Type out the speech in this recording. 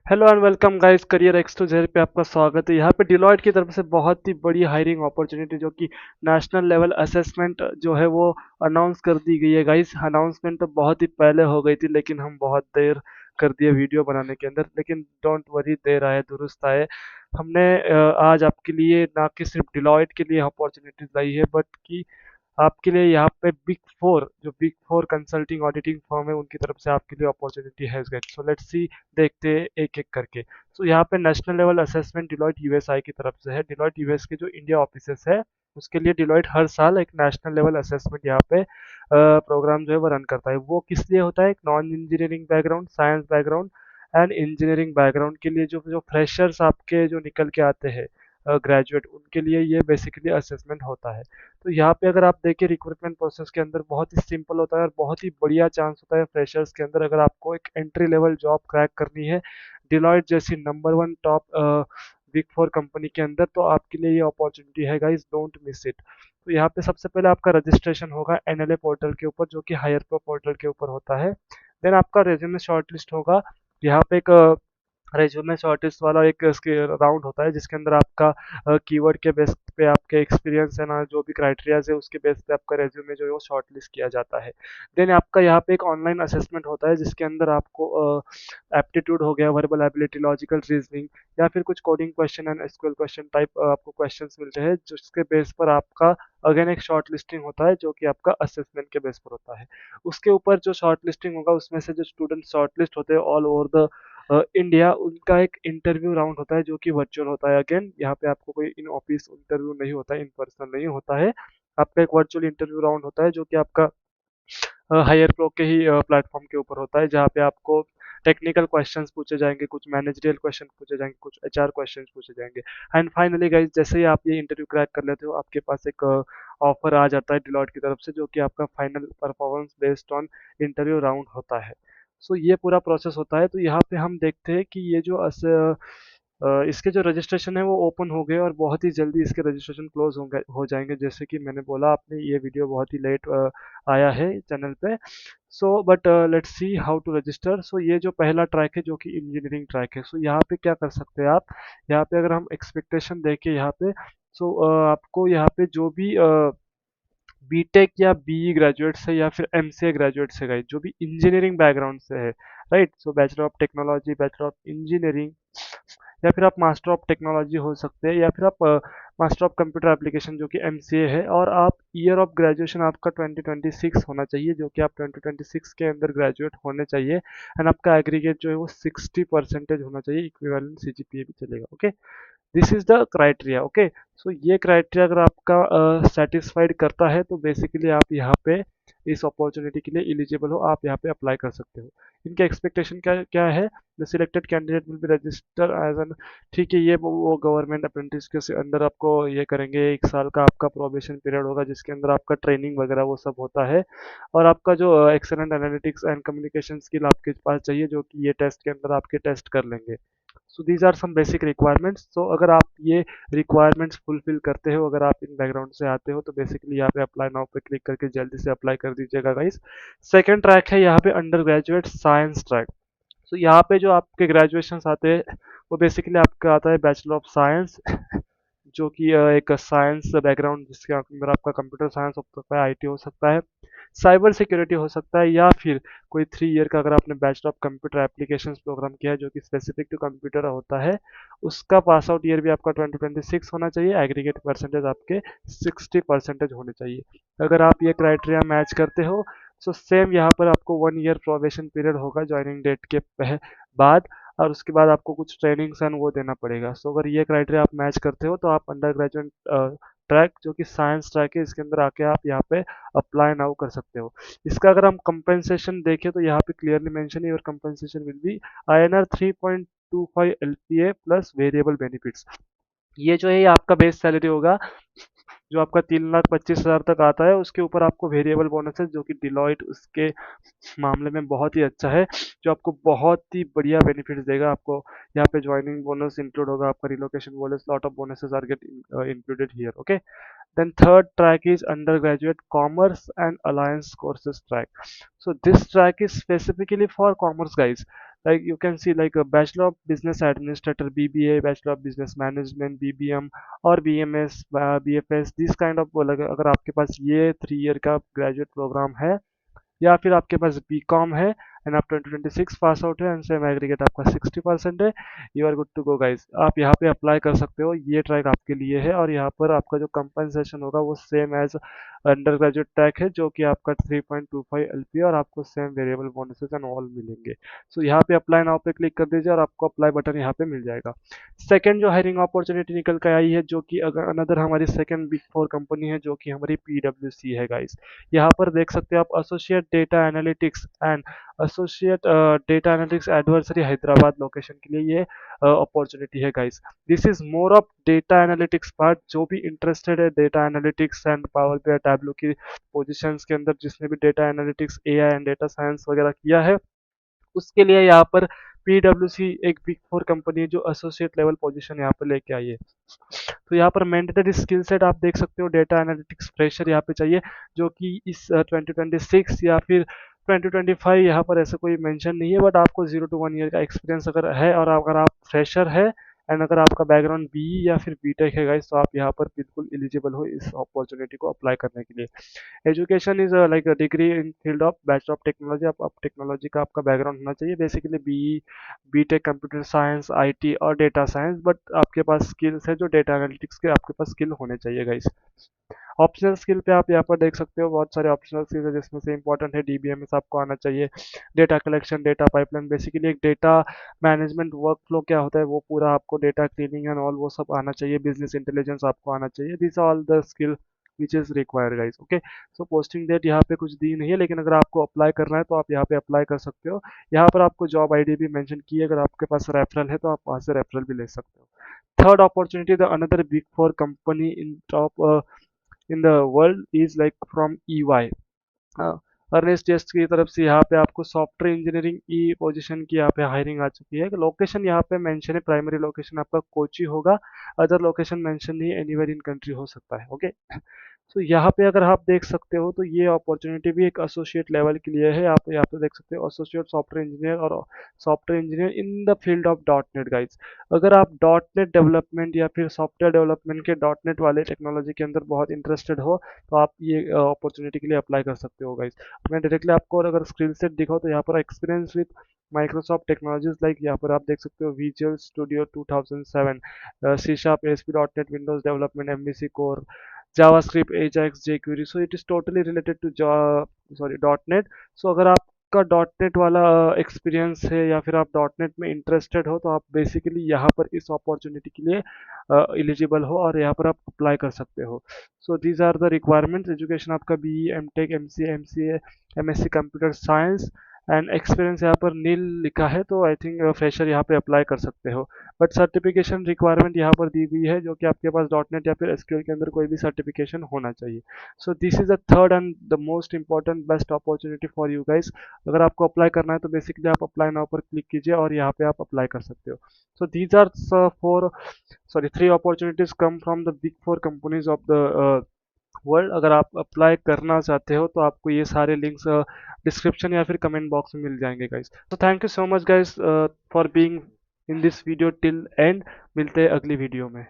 Hello and welcome guys, career X to Z पे आपका स्वागत है। यहाँ पे डिलॉयट की तरफ से बहुत ही बड़ी हायरिंग अपॉर्चुनिटी जो कि नेशनल लेवल असेसमेंट जो है वो अनाउंस कर दी गई है गाइस। अनाउंसमेंट तो बहुत ही पहले हो गई थी लेकिन हम बहुत देर कर दिए वीडियो बनाने के अंदर, लेकिन डोंट वरी, देर आए दुरुस्त आए। हमने आज आपके लिए ना कि सिर्फ डिलॉयट के लिए अपॉर्चुनिटीज लाई है, बट कि आपके लिए यहाँ पे big four consulting auditing firm है, उनकी तरफ से आपके लिए अपॉर्चुनिटी है। सो लेट्स सी, देखते हैं एक एक करके। सो यहाँ पे national level assessment Deloitte USI की तरफ से है। डिलॉयट यूएस के जो इंडिया ऑफिसेस है उसके लिए डिलॉयट हर साल एक नेशनल लेवल असेसमेंट यहाँ पे प्रोग्राम जो है वो रन करता है। वो किस लिए होता है? एक non engineering background, science background and engineering background के लिए जो जो फ्रेशर्स आपके जो निकल के आते हैं, ग्रेजुएट, उनके लिए ये बेसिकली असेसमेंट होता है। तो यहाँ पे अगर आप देखिए रिक्रूटमेंट प्रोसेस के अंदर बहुत ही सिंपल होता है और बहुत ही बढ़िया चांस होता है फ्रेशर्स के अंदर। अगर आपको एक एंट्री लेवल जॉब क्रैक करनी है डिलॉयट जैसी number one top big four company के अंदर, तो आपके लिए ये अपॉर्चुनिटी है गाइस, डोंट मिस इट। तो यहाँ पे सबसे पहले आपका रजिस्ट्रेशन होगा एनएलए पोर्टल के ऊपर, जो कि हायर प्रो पोर्टल के ऊपर होता है। देन आपका रेज्यूमे शॉर्टलिस्ट होगा। यहाँ पे एक रेज्यूमे शॉर्टेज वाला एक इसके राउंड होता है, जिसके अंदर आपका कीवर्ड के बेस पे आपके एक्सपीरियंस है ना, जो भी क्राइटेरियाज है उसके बेस पे आपका रेज्यूमे जो है वो शॉर्टलिस्ट किया जाता है। देन आपका यहाँ पे एक ऑनलाइन असेसमेंट होता है, जिसके अंदर आपको एप्टीट्यूड हो गया, वर्बल एबिलिटी, लॉजिकल रीजनिंग या फिर कुछ coding question and SQL question type आपको क्वेश्चंस मिलते हैं, जिसके बेस पर आपका अगेन एक शॉर्ट लिस्टिंग होता है, जो कि आपका असेसमेंट के बेस पर होता है। उसके ऊपर जो शॉर्ट लिस्टिंग होगा उसमें से जो स्टूडेंट शॉर्ट लिस्ट होते हैं ऑल ओवर द इंडिया, उनका एक इंटरव्यू राउंड होता है जो कि वर्चुअल होता है। अगेन यहाँ पे आपको कोई इन ऑफिस इंटरव्यू नहीं होता है, इन पर्सन नहीं होता है। आपका एक वर्चुअल इंटरव्यू राउंड होता है जो कि आपका हायर प्रो के ही प्लेटफॉर्म के ऊपर होता है, जहाँ पे आपको टेक्निकल क्वेश्चंस पूछे जाएंगे, कुछ मैनेजरियल क्वेश्चन पूछे जाएंगे, कुछ एचआर क्वेश्चंस पूछे जाएंगे। एंड फाइनली गाइज, जैसे ही आप ये इंटरव्यू क्रैक कर लेते हो, आपके पास एक ऑफर आ जाता है डिलॉयट की तरफ से, जो कि आपका final performance based on interview round होता है। सो ये पूरा प्रोसेस होता है। तो यहाँ पे हम देखते हैं कि ये जो इसके जो रजिस्ट्रेशन है वो ओपन हो गए और बहुत ही जल्दी इसके रजिस्ट्रेशन क्लोज हो जाएंगे। जैसे कि मैंने बोला, आपने ये वीडियो बहुत ही लेट आया है चैनल पे। So but let's see how to register. So ये जो पहला ट्रैक है जो कि इंजीनियरिंग ट्रैक है, सो यहाँ पे क्या कर सकते हैं आप? यहाँ पे अगर हम एक्सपेक्टेशन देखें यहाँ पे, सो आपको यहाँ पे जो भी बीटेक या बीई ग्रेजुएट से या फिर एमसीए ग्रेजुएट से गए, जो भी इंजीनियरिंग बैकग्राउंड से है, right, so bachelor of technology, bachelor of engineering, या फिर आप मास्टर ऑफ टेक्नोलॉजी हो सकते हैं, या फिर आप मास्टर ऑफ कंप्यूटर एप्लीकेशन जो कि एमसीए है, और आप ईयर ऑफ ग्रेजुएशन आपका 2026 होना चाहिए, जो कि आप 2026 के अंदर ग्रेजुएट होने चाहिए। एंड आपका एग्रीगेट जो है वो 60% होना चाहिए, इक्विवेलेंट सीजीपीए भी चलेगा। Okay, this is the criteria. Okay, so ये क्राइटेरिया अगर आपका सेटिस्फाइड करता है तो बेसिकली आप यहाँ पे इस अपॉर्चुनिटी के लिए एलिजिबल हो, आप यहाँ पे अप्लाई कर सकते हो। इनके एक्सपेक्टेशन क्या क्या है? The selected candidate will be register as an, ठीक है, ये वो गवर्नमेंट अप्रेंटिस के अंदर आपको ये करेंगे। 1 साल का आपका प्रोबेशन पीरियड होगा, जिसके अंदर आपका ट्रेनिंग वगैरह वो सब होता है। और आपका जो excellent analytics and communication skill आपके पास चाहिए, जो कि ये टेस्ट के अंदर आपके टेस्ट कर लेंगे। So these are some basic requirements. So अगर आप ये रिक्वायरमेंट्स फुलफिल करते हो, अगर आप इन बैकग्राउंड से आते हो, तो बेसिकली यहाँ पे अप्लाई नाउ पे क्लिक करके जल्दी से अप्लाई कर दीजिएगा गाइस। सेकंड ट्रैक है यहाँ पे अंडर ग्रेजुएट साइंस ट्रैक। सो यहाँ पे जो आपके ग्रेजुएशन आते हैं वो बेसिकली आपका आता है बैचलर ऑफ साइंस, जो कि एक साइंस बैकग्राउंड, जिसके अंदर आपका कंप्यूटर साइंस हो सकता है, आईटी हो सकता है, साइबर सिक्योरिटी हो सकता है, या फिर कोई 3 ईयर का अगर आपने bachelor of computer application program किया है जो कि स्पेसिफिक टू कंप्यूटर होता है, उसका पास आउट ईयर भी आपका 2026 होना चाहिए। एग्रीगेट परसेंटेज आपके 60% होने चाहिए। अगर आप ये क्राइटेरिया मैच करते हो, सो सेम यहाँ पर आपको 1 ईयर प्रोबेशन पीरियड होगा ज्वाइनिंग डेट के बाद, और उसके बाद आपको कुछ ट्रेनिंग्स एंड वो देना पड़ेगा। सो अगर ये क्राइटेरिया आप मैच करते हो तो आप अंडर ग्रेजुएट ट्रैक जो कि साइंस ट्रैक है, इसके अंदर आके आप यहाँ पे अप्लाई नाउ कर सकते हो। इसका अगर हम कंपेंसेशन देखें तो यहाँ पे क्लियरली मेंशन है, your compensation will be INR 3.25 LPA plus variable benefits. ये जो है ये आपका बेस सैलरी होगा, जो आपका 3,25,000 तक आता है। उसके ऊपर आपको वेरिएबल बोनस है, जो कि डिलॉयट उसके मामले में बहुत ही अच्छा है, जो आपको बहुत ही बढ़िया बेनिफिट्स देगा। आपको यहाँ पे ज्वाइनिंग बोनस इंक्लूड होगा, आपका relocation bonus, lot of bonuses are get included here. Okay, then third track is undergraduate commerce and alliance courses track. So this track is specifically for commerce guys, like you can see like a Bachelor of Business Administrator BBA, Bachelor of Business Management BBM और BMS BFS, this kind of, अगर आपके पास ये 3 year का graduate programme है या फिर आपके पास BCom है एंड आप 2026 पास आउट है एंड सेम एग्रीगेट आपका 60% है, you are good to go guys. आप यहाँ पे अप्लाई कर सकते हो, ये ट्रैक आपके लिए है। और यहाँ पर आपका जो कंपनसेशन होगा वो same as under graduate track है, जो कि आपका 3.25 LP और आपको same variable bonuses and all मिलेंगे। सो यहाँ पे अप्लाई नाउ पे क्लिक कर दीजिए और आपको अप्लाई बटन यहाँ पे मिल जाएगा। सेकंड जो हायरिंग अपॉर्चुनिटी निकल कर आई है, जो कि अगर अनदर हमारी सेकंड बिग फोर कंपनी है, जो कि हमारी PwC है गाइस। यहाँ पर देख सकते हो आप associate data analytics and associate data analytics advisory Hyderabad location के लिए ये अपॉर्चुनिटी है guys. This is more of data analytics part, जो भी इंटरेस्टेड है data analytics and power BI tableau की पोजीशंस के अंदर, जिसने भी data analytics AI and data science वगैरह किया है, उसके लिए यहाँ पर PwC एक बिग फोर कंपनी है जो एसोसिएट लेवल पोजीशन यहाँ पर लेके आई है। तो यहाँ पर मैंडेटरी स्किल सेट आप देख सकते हो, डेटा एनालिटिक्स फ्रेशर यहाँ पे चाहिए, जो कि इस 2026 या फिर 2025, यहाँ पर ऐसा कोई मेंशन नहीं है, बट आपको 0 to 1 ईयर का एक्सपीरियंस अगर है और अगर आप फ्रेशर है एंड अगर आपका बैकग्राउंड BE या फिर BTech है गाइस, तो आप यहाँ पर बिल्कुल एलिजिबल हो इस अपॉर्चुनिटी को अप्लाई करने के लिए। Education is like a degree in field of bachelor of technology, आप टेक्नोलॉजी का आपका बैकग्राउंड होना चाहिए, basically BE BTech computer science IT और डेटा साइंस, बट आपके पास स्किल्स है जो डेटा एनालिटिक्स के आपके पास स्किल होने चाहिए गाइस। ऑप्शनल स्किल पे आप यहाँ पर देख सकते हो बहुत सारे ऑप्शनल स्किल है, जिसमें से इंपॉर्टेंट है DBMS आपको आना चाहिए, data collection, data pipeline, basically एक डेटा मैनेजमेंट वर्क फ्लो क्या होता है वो पूरा आपको, डेटा क्लीनिंग एंड ऑल वो सब आना चाहिए, बिजनेस इंटेलिजेंस आपको आना चाहिए, this all the skill which is required guys. Okay, so posting date यहाँ पे कुछ दी नहीं है, लेकिन अगर आपको अप्लाई करना है तो आप यहाँ पे अप्लाई कर सकते हो। यहाँ पर आपको जॉब ID भी मेंशन की है, अगर आपके पास रेफरल है तो आप वहाँ से रेफरल भी ले सकते हो। Third opportunity, the another big four company in top in the world is like from EY, Ernst टेस्ट की तरफ से यहाँ पे आपको सॉफ्टवेयर इंजीनियरिंग ई पोजीशन की यहाँ पे हायरिंग आ चुकी है। लोकेशन यहाँ पे मेंशन है, प्राइमरी लोकेशन आपका कोची होगा, अदर लोकेशन मेंशन नहीं है, एनीवेयर इन कंट्री हो सकता है। ओके, तो यहाँ पे अगर आप देख सकते हो तो ये अपॉर्चुनिटी भी एक एसोसिएट लेवल के लिए है। आप यहाँ पे देख सकते हो एसोसिएट सॉफ्टवेयर इंजीनियर और software engineer in the field of .NET guys. अगर आप .NET डेवलपमेंट या फिर सॉफ्टवेयर डेवलपमेंट के .NET वाले टेक्नोलॉजी के अंदर बहुत इंटरेस्टेड हो, तो आप ये अपॉर्चुनिटी के लिए अप्लाई कर सकते हो गाइज। मैं डायरेक्टली आपको अगर स्किल सेट दिखाऊँ तो यहाँ पर experience with Microsoft technologies, like यहाँ पर आप देख सकते हो visual studio 2007, C Sharp, ASP.NET, Windows development, MVC core, JavaScript, Ajax, jQuery, so it is totally related to .NET। so अगर आपका .NET वाला एक्सपीरियंस है या फिर आप .NET में इंटरेस्टेड हो, तो आप बेसिकली यहाँ पर इस अपॉर्चुनिटी के लिए एलिजिबल हो और यहाँ पर आप अप्लाई कर सकते हो। So these are the requirements. Education आपका BE MTech MCA MCA MSc computer science and experience यहाँ पर नील लिखा है, तो आई थिंक फ्रेशर यहाँ पे अप्लाई कर सकते हो। बट सर्टिफिकेशन रिक्वायरमेंट यहाँ पर दी हुई है, जो कि आपके पास .NET या फिर SQL के अंदर कोई भी सर्टिफिकेशन होना चाहिए। So this is the third and the most important best opportunity for you guys. अगर आपको अप्लाई करना है तो बेसिकली आप अप्लाई नाउ पर क्लिक कीजिए और यहाँ पे आप अप्लाई कर सकते हो। So these are four sorry 3 opportunities come from the big four companies of the world. अगर आप अप्लाई करना चाहते हो तो आपको ये सारे लिंक्स डिस्क्रिप्शन या फिर कमेंट बॉक्स में मिल जाएंगे गाइस। तो thank you so much guys for being in this video till and. मिलते हैं अगली वीडियो में।